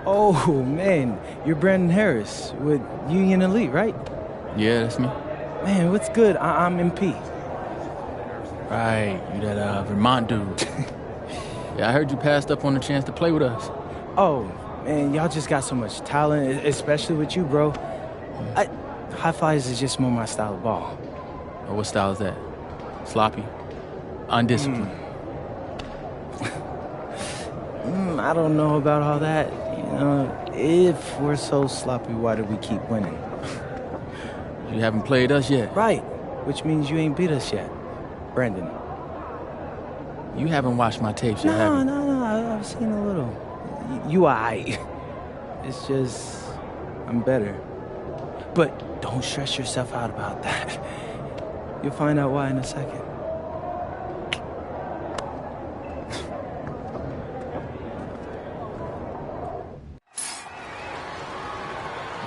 Oh, man, you're Brandon Harris with Union Elite, right? Yeah, that's me. Man, what's good? I'm MP. Right, you that Vermont dude. Yeah, I heard you passed up on the chance to play with us. Oh, man, y'all just got so much talent, especially with you, bro. Highflyas is just more my style of ball. Oh, what style is that? Sloppy? Undisciplined? I don't know about all that. You know, if we're so sloppy, why do we keep winning? You haven't played us yet. Right, which means you ain't beat us yet. Brandon. You haven't watched my tapes yet, have you? No, I've seen a little. You aight. It's just, I'm better. But don't stress yourself out about that. You'll find out why in a second.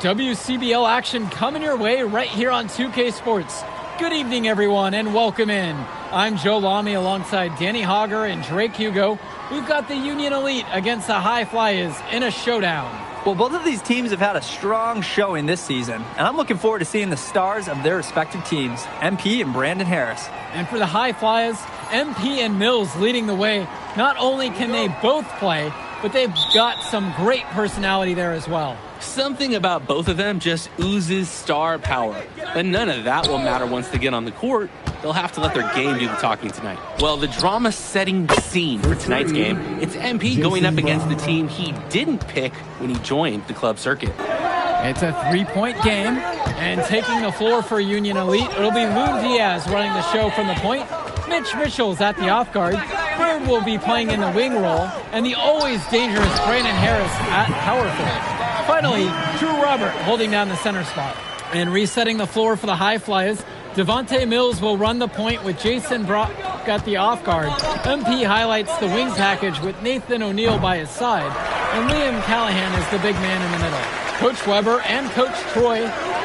WCBL action coming your way right here on 2K Sports. Good evening, everyone, and welcome in. I'm Joe Lamy alongside Danny Hogger and Drake Hugo. We've got the Union Elite against the Highflyas in a showdown. Well, both of these teams have had a strong showing this season, and I'm looking forward to seeing the stars of their respective teams, MP and Brandon Harris. And for the Highflyas, MP and Mills leading the way. Not only can they both play, but they've got some great personality there as well. Something about both of them just oozes star power. But none of that will matter once they get on the court. They'll have to let their game do the talking tonight. Well, the drama-setting scene for tonight's game, it's MP going up against the team he didn't pick when he joined the club circuit. It's a three-point game, and taking the floor for Union Elite, it'll be Lou Diaz running the show from the point. Mitch Mitchell's at the off guard. Bird will be playing in the wing role, and the always dangerous Brandon Harris at power forward. Finally, Drew Robert holding down the center spot. And resetting the floor for the Highflyas, Devontae Mills will run the point with Jason Brock at the off guard. MP highlights the wing package with Nathan O'Neill by his side, and Liam Callahan is the big man in the middle. Coach Weber and Coach Troy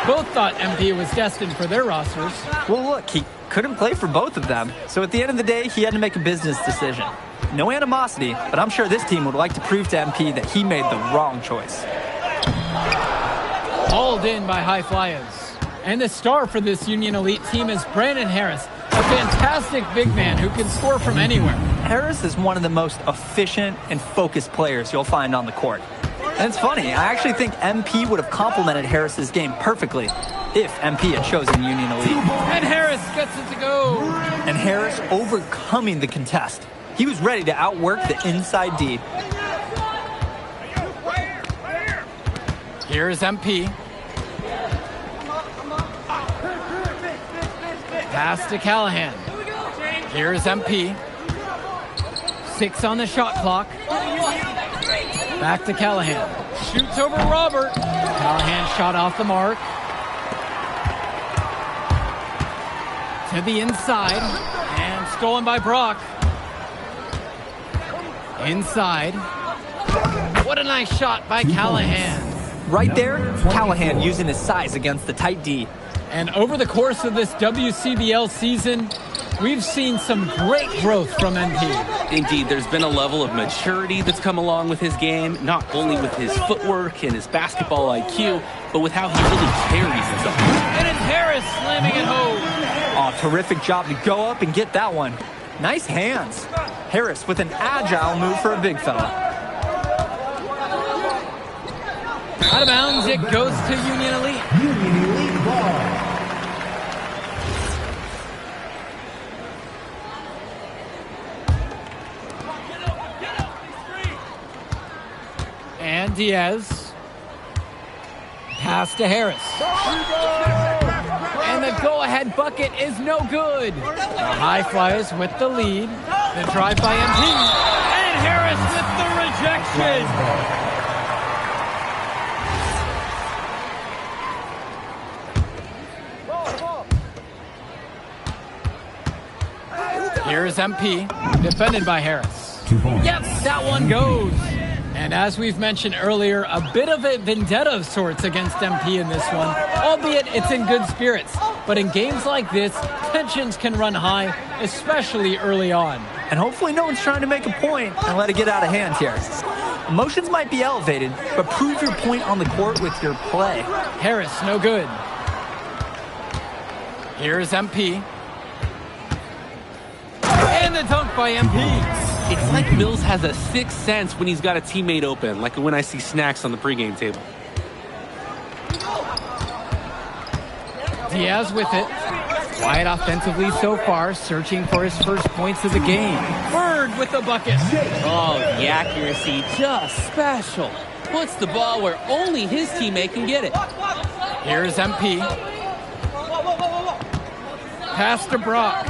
both thought MP was destined for their rosters. Well, look, he couldn't play for both of them, so at the end of the day, he had to make a business decision. No animosity, but I'm sure this team would like to prove to MP that he made the wrong choice. Hauled in by Highflyas. And the star for this Union Elite team is Brandon Harris, a fantastic big man who can score from anywhere. Harris is one of the most efficient and focused players you'll find on the court. And it's funny, I actually think MP would have complemented Harris's game perfectly if MP had chosen Union Elite. And Harris gets it to go. And Harris overcoming the contest. He was ready to outwork the inside D. Here's MP. Pass to Callahan. Here's MP. 6 on the shot clock. Back to Callahan. Shoots over Robert. Callahan shot off the mark. To the inside. And stolen by Brock. Inside. What a nice shot by Callahan. Right there, Callahan using his size against the tight D. And over the course of this WCBL season, we've seen some great growth from MP. Indeed, there's been a level of maturity that's come along with his game, not only with his footwork and his basketball IQ, but with how he really carries himself. And it's Harris slamming it home. Oh, terrific job to go up and get that one. Nice hands. Harris with an agile move for a big fella. Out of bounds, it goes to Union Elite. Union Elite ball. And Diaz. Pass to Harris. And the go-ahead bucket is no good. The Highflyas with the lead. The drive by MP. And Harris with the rejection. Here's MP, defended by Harris. 2 points. Yep, that one goes. And as we've mentioned earlier, a bit of a vendetta of sorts against MP in this one, albeit it's in good spirits. But in games like this, tensions can run high, especially early on. And hopefully no one's trying to make a point and let it get out of hand here. Emotions might be elevated, but prove your point on the court with your play. Harris, no good. Here's MP. And the dunk by MP. It's like Mills has a sixth sense when he's got a teammate open, like when I see snacks on the pregame table. Diaz with it. Quiet offensively so far, searching for his first points of the game. Bird with the bucket. Oh, the accuracy, just special. Puts the ball where only his teammate can get it. Here's MP. Pass to Brock.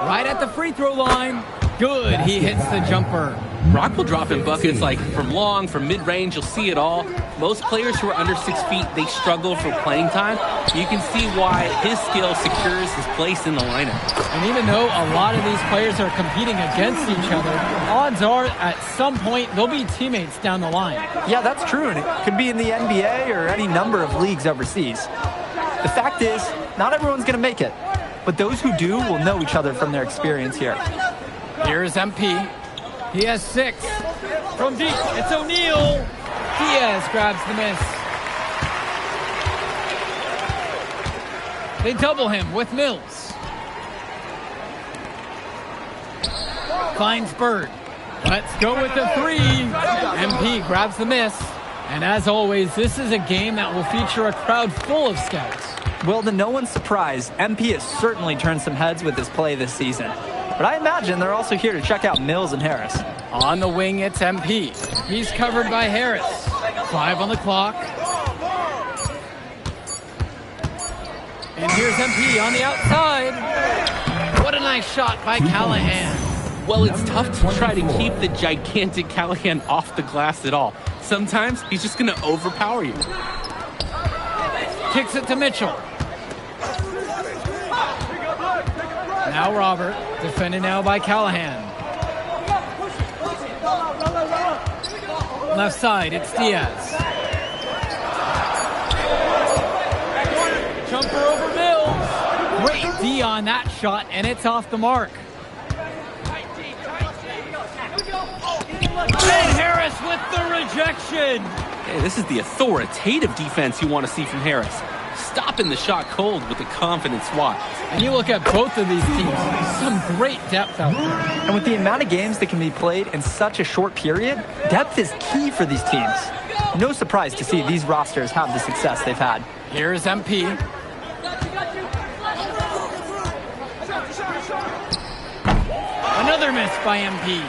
Right at the free throw line. Good, he hits the jumper. Brock will drop in buckets like from long, from mid-range, you'll see it all. Most players who are under 6 feet, they struggle for playing time. You can see why his skill secures his place in the lineup. And even though a lot of these players are competing against each other, odds are at some point they'll be teammates down the line. Yeah, that's true, and it could be in the NBA or any number of leagues overseas. The fact is, not everyone's going to make it, but those who do will know each other from their experience here. Here's MP. He has 6. From deep, it's O'Neal. Diaz grabs the miss. They double him with Mills. Finds Bird. Let's go with the 3. MP grabs the miss. And as always, this is a game that will feature a crowd full of scouts. Well, to no one's surprise, MP has certainly turned some heads with his play this season. But I imagine they're also here to check out Mills and Harris. On the wing, it's MP. He's covered by Harris. 5 on the clock. And here's MP on the outside. What a nice shot by Callahan. Well, it's tough to try to keep the gigantic Callahan off the glass at all. Sometimes he's just going to overpower you. Kicks it to Mitchell. Now Robert, defended now by Callahan. Left side, it's Diaz. Jumper over Mills. Great D on that shot, and it's off the mark. And Harris with the rejection. Hey, this is the authoritative defense you want to see from Harris. Stopping the shot cold with a confident swat. And you look at both of these teams, some great depth out there. And with the amount of games that can be played in such a short period, depth is key for these teams. No surprise to see these rosters have the success they've had. Here's MP. Another miss by MP.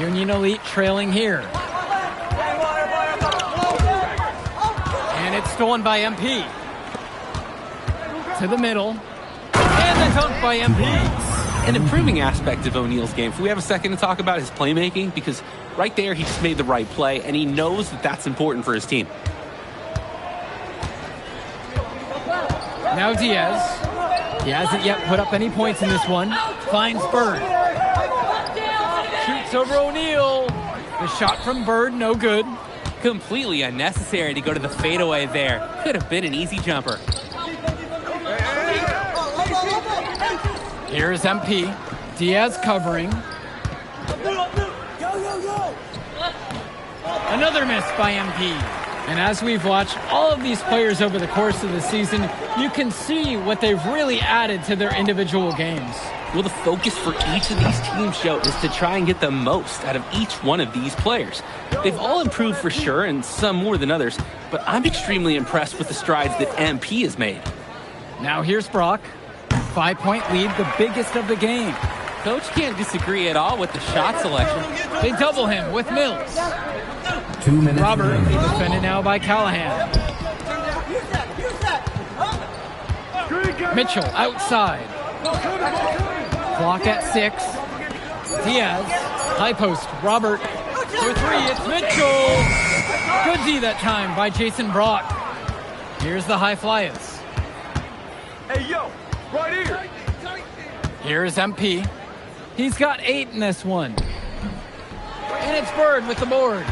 Union Elite trailing here. And it's stolen by MP. To the middle. And the dunk by MP. An improving aspect of O'Neal's game. If we have a second to talk about his playmaking, because right there he just made the right play, and he knows that that's important for his team. Now Diaz. He hasn't yet put up any points in this one. Finds Bird. Shoots over O'Neal. The shot from Bird, no good. Completely unnecessary to go to the fadeaway there. Could have been an easy jumper. Here's MP. Diaz covering. Another miss by MP. And as we've watched all of these players over the course of the season, you can see what they've really added to their individual games. Well, the focus for each of these teams, Joe, is to try and get the most out of each one of these players. They've all improved for sure, and some more than others, but I'm extremely impressed with the strides that MP has made. Now here's Brock. 5-point lead, the biggest of the game. Coach can't disagree at all with the shot selection. They double him with Mills. 2 minutes. Robert, defended now by Callahan. Mitchell outside. Clock at 6. Diaz, high post, Robert. For 3, it's Mitchell. Good D that time by Jason Brock. Here's the Highflyas. Hey, yo, right here. Here's MP. He's got 8 in this one. And it's Bird with the board.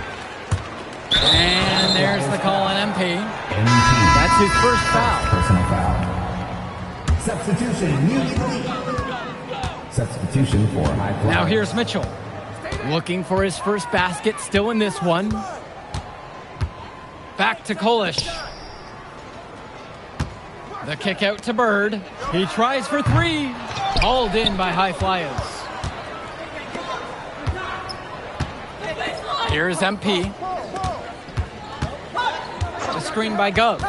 And there's the call on MP. That's his first foul. Personal foul. Substitution. Substitution for Highflyas. Now here's Mitchell. Looking for his first basket, still in this one. Back to Kolish. The kick out to Bird. He tries for three. Hauled in by Highflyas. Here's MP. The screen by Gov.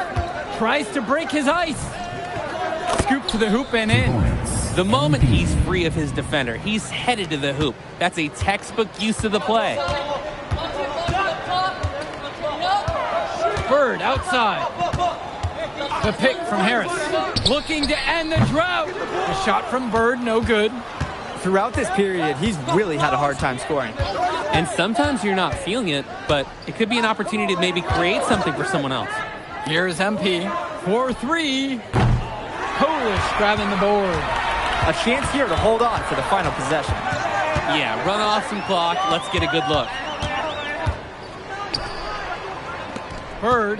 Tries to break his ice. Scoop to the hoop and in. The moment he's free of his defender, he's headed to the hoop. That's a textbook use of the play. Bird outside. The pick from Harris. Looking to end the drought. The shot from Bird, no good. Throughout this period, he's really had a hard time scoring. And sometimes you're not feeling it, but it could be an opportunity to maybe create something for someone else. Here's MP for three. Kolish grabbing the board. A chance here to hold on for the final possession. Yeah, run off some clock. Let's get a good look. Bird.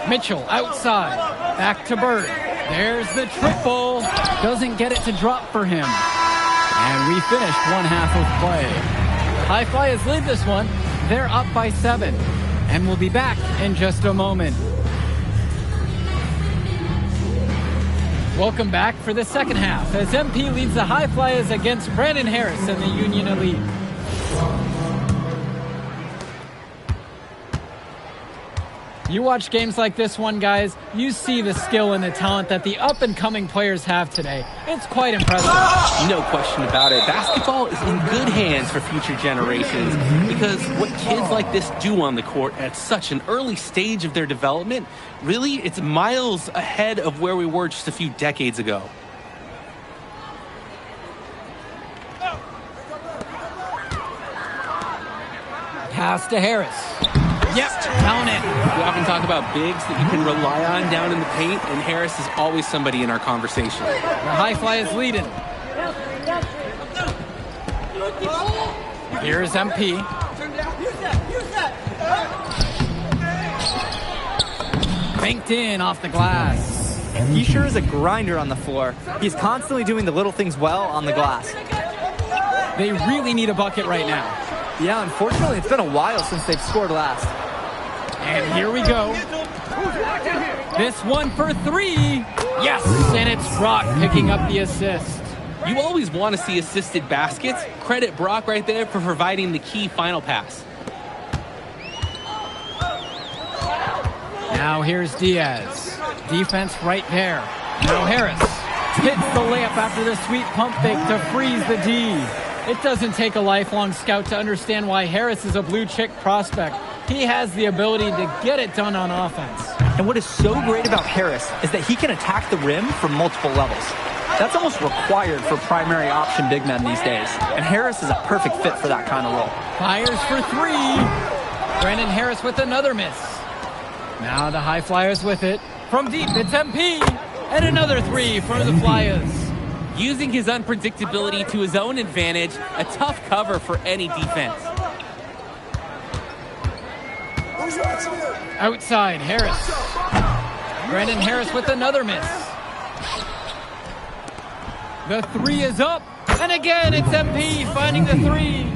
Mitchell outside. Back to Bird. There's the triple. Doesn't get it to drop for him. And we finished one half of play. Highflyas lead this one. They're up by 7. And we'll be back in just a moment. Welcome back for the second half as MP leads the Highflyas against Brandon Harris and the Union Elite. You watch games like this one, guys, you see the skill and the talent that the up-and-coming players have today. It's quite impressive. No question about it. Basketball is in good hands for future generations because what kids like this do on the court at such an early stage of their development, really, it's miles ahead of where we were just a few decades ago. Pass to Harris. Yep, down it. We often talk about bigs that you can rely on down in the paint, and Harris is always somebody in our conversation. The Highflyas leading. Here's MP. Banked in off the glass. He sure is a grinder on the floor. He's constantly doing the little things well on the glass. They really need a bucket right now. Yeah, unfortunately, it's been a while since they've scored last. And here we go. This one for three. Yes, and it's Brock picking up the assist. You always want to see assisted baskets. Credit Brock right there for providing the key final pass. Now here's Diaz. Defense right there. Now Harris hits the layup after the sweet pump fake to freeze the D. It doesn't take a lifelong scout to understand why Harris is a blue chip prospect. He has the ability to get it done on offense. And what is so great about Harris is that he can attack the rim from multiple levels. That's almost required for primary option big men these days. And Harris is a perfect fit for that kind of role. Fires for three. Brandon Harris with another miss. Now the Highflyas with it. From deep, it's MP. And another three for the Flyers. Using his unpredictability to his own advantage, a tough cover for any defense. Outside, Harris. Brandon Harris with another miss. The three is up. And again, it's MP finding the three.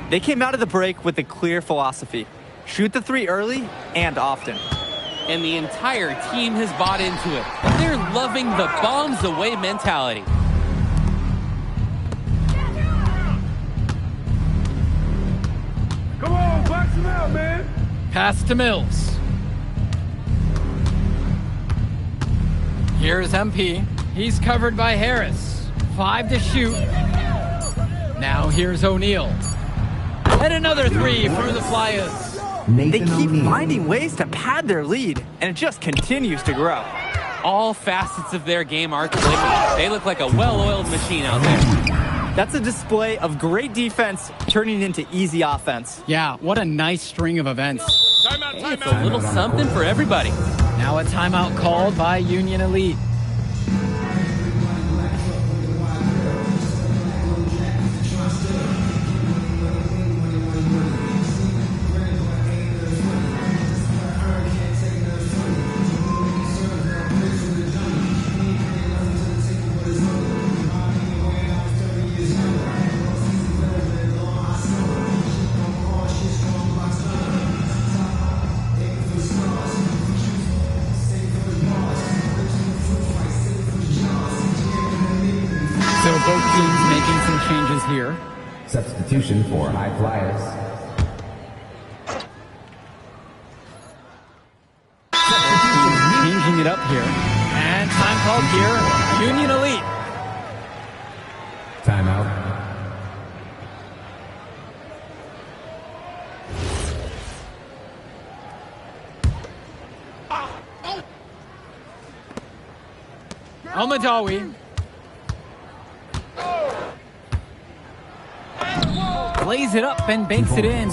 They came out of the break with a clear philosophy. Shoot the three early and often. And the entire team has bought into it. They're loving the bombs away mentality. Come on, box him out, man. Pass to Mills. Here's MP. He's covered by Harris. 5 to shoot. Now here's O'Neal. And another three for the Flyers. They keep finding ways to pad their lead, and it just continues to grow. All facets of their game are clicking. They look like a well-oiled machine out there. That's a display of great defense turning into easy offense. Yeah, what a nice string of events. Hey, it's a little something for everybody. Now a timeout called by Union Elite. both teams making some changes here. Substitution for Highflyas. Changing it up here. And time called here. Union Elite. Timeout. Almadawi. Lays it up and banks it in.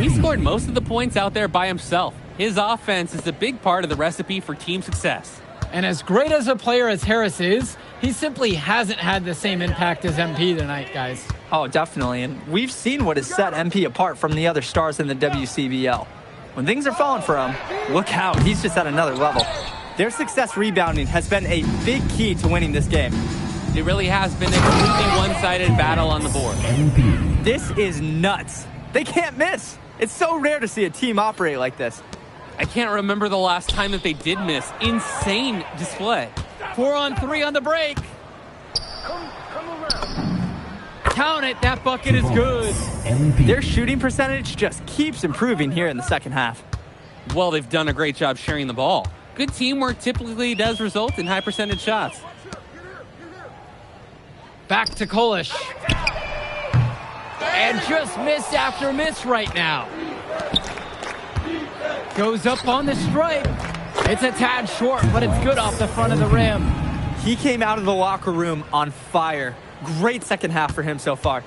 He scored most of the points out there by himself. His offense is a big part of the recipe for team success. And as great as a player as Harris is, he simply hasn't had the same impact as MP tonight, guys. Oh, definitely. And we've seen what has set MP apart from the other stars in the WCBL. When things are falling for him, look out. He's just at another level. Their success rebounding has been a big key to winning this game. It really has been a completely one-sided battle on the board. This is nuts. They can't miss. It's so rare to see a team operate like this. I can't remember the last time that they did miss. Insane display. 4-on-3 on the break. Count it, that bucket is good. Their shooting percentage just keeps improving here in the second half. Well, they've done a great job sharing the ball. Good teamwork typically does result in high percentage shots. Back to Kolish. And just miss after miss right now. Goes up on the stripe. It's a tad short, but it's good off the front of the rim. He came out of the locker room on fire. Great second half for him so far.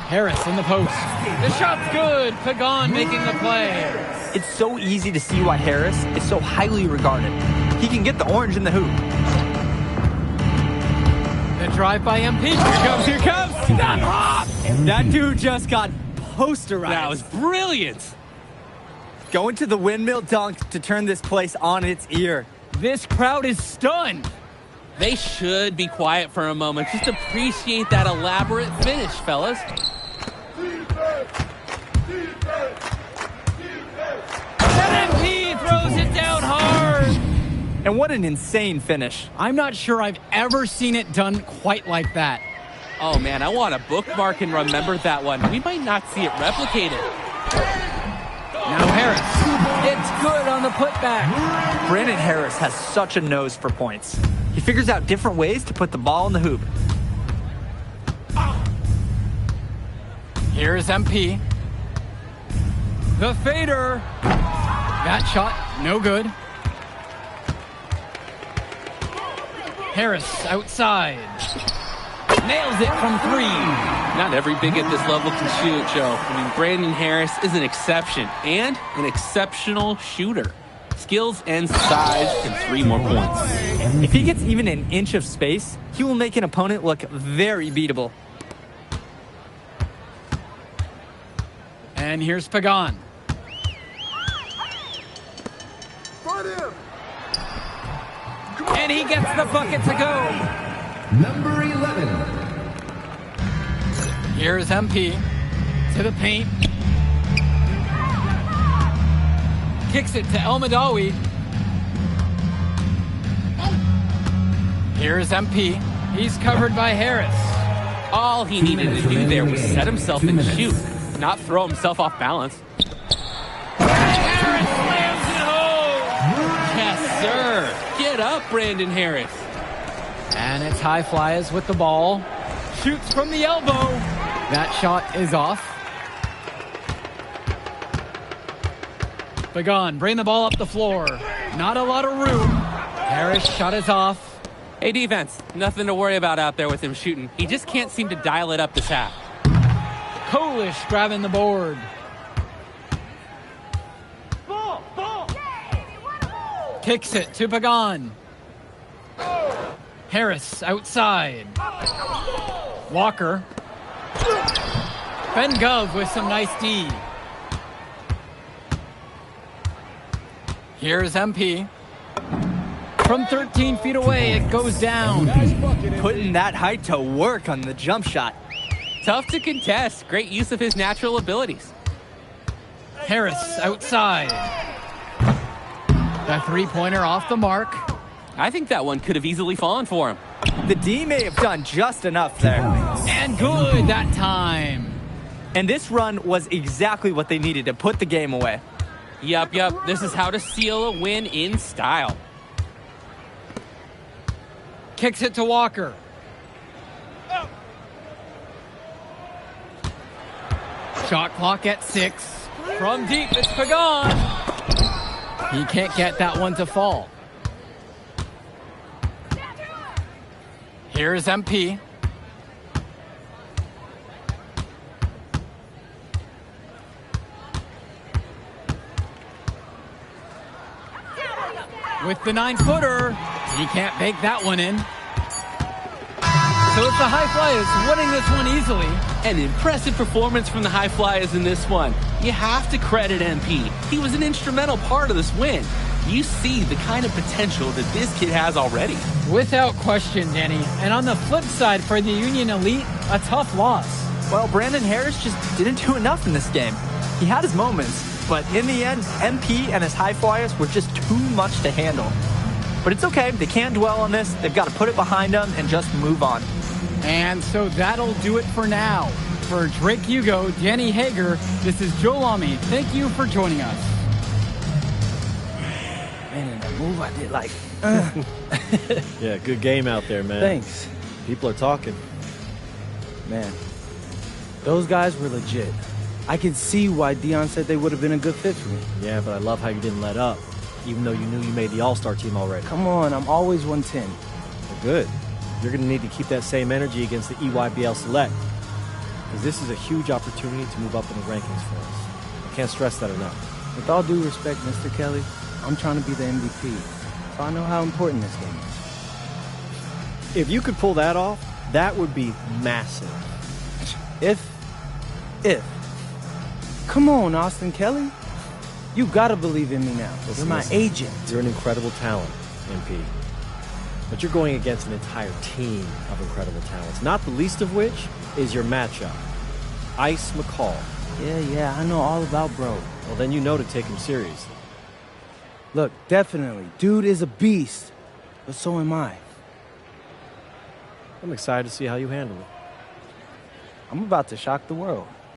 Harris in the post. The shot's good. Pagan making the play. It's so easy to see why Harris is so highly regarded. He can get the orange in the hoop. The drive by MP. Here comes, here comes. Stop hop. That dude just got posterized. That was brilliant. Going to the windmill dunk to turn this place on its ear. This crowd is stunned. They should be quiet for a moment. Just appreciate that elaborate finish, fellas. And MP throws it down hard. And what an insane finish. I'm not sure I've ever seen it done quite like that. Oh, man, I want to bookmark and remember that one. We might not see it replicated. Now Harris. It's good on the putback. Brandon Harris has such a nose for points. He figures out different ways to put the ball in the hoop. Here's MP. The fader. That shot, no good. Harris outside. Nails it from three. Not every big at this level can shoot, Joe. I mean, Brandon Harris is an exception and an exceptional shooter. Skills and size and 3 more points. If he gets even an inch of space, he will make an opponent look very beatable. And here's Pagan. And he gets the bucket to go. Number 11. Here's MP to the paint. Kicks it to El Madawi. Here's MP. He's covered by Harris. All he needed to do there was set himself and shoot, not throw himself off balance. Harris slams it home. Yes, sir. Get up, Brandon Harris. And it's Highflyas with the ball. Shoots from the elbow. That shot is off. Pagan, bring the ball up the floor. Not a lot of room. Harris shot is off. Hey, defense, nothing to worry about out there with him shooting. He just can't seem to dial it up this half. Kolish grabbing the board. Kicks it to Pagan. Harris outside. Walker. Ben Gov with some nice D. Here's MP. From 13 feet away, it goes down. Putting that height to work on the jump shot. Tough to contest. Great use of his natural abilities. Harris outside. The three-pointer off the mark. I think that one could have easily fallen for him. The D may have done just enough there. And good that time. And this run was exactly what they needed to put the game away. Yup. This is how to seal a win in style. Kicks it to Walker. Shot clock at 6. From deep, it's Pagan. He can't get that one to fall. Here's MP. With the 9-footer, he can't bake that one in. So it's the Highflyas winning this one easily. An impressive performance from the Highflyas in this one. You have to credit MP. He was an instrumental part of this win. You see the kind of potential that this kid has already. Without question, Danny. And on the flip side for the Union Elite, a tough loss. Well, Brandon Harris just didn't do enough in this game. He had his moments, but in the end, MP and his Highflyas were just too much to handle. But it's okay. They can't dwell on this. They've got to put it behind them and just move on. And so that'll do it for now. For Drake Hugo, Danny Hager, this is Joe Lamy. Thank you for joining us. Man, in that move I did like... Yeah, good game out there, man. Thanks. People are talking. Man, those guys were legit. I could see why Dion said they would have been a good fit for me. Yeah, but I love how you didn't let up, even though you knew you made the All-Star team already. Come on, I'm always 110. Well, good. You're going to need to keep that same energy against the EYBL Select, because this is a huge opportunity to move up in the rankings for us. I can't stress that enough. With all due respect, Mr. Kelly, I'm trying to be the MVP, so I know how important this game is. If you could pull that off, that would be massive. If. Come on, Austin Kelly. You gotta believe in me now. You're my agent. You're an incredible talent, MP. But you're going against an entire team of incredible talents, not the least of which is your matchup, Ice McCall. Yeah, I know all about bro. Well, then you know to take him seriously. Look, definitely, dude is a beast, but so am I. I'm excited to see how you handle it. I'm about to shock the world.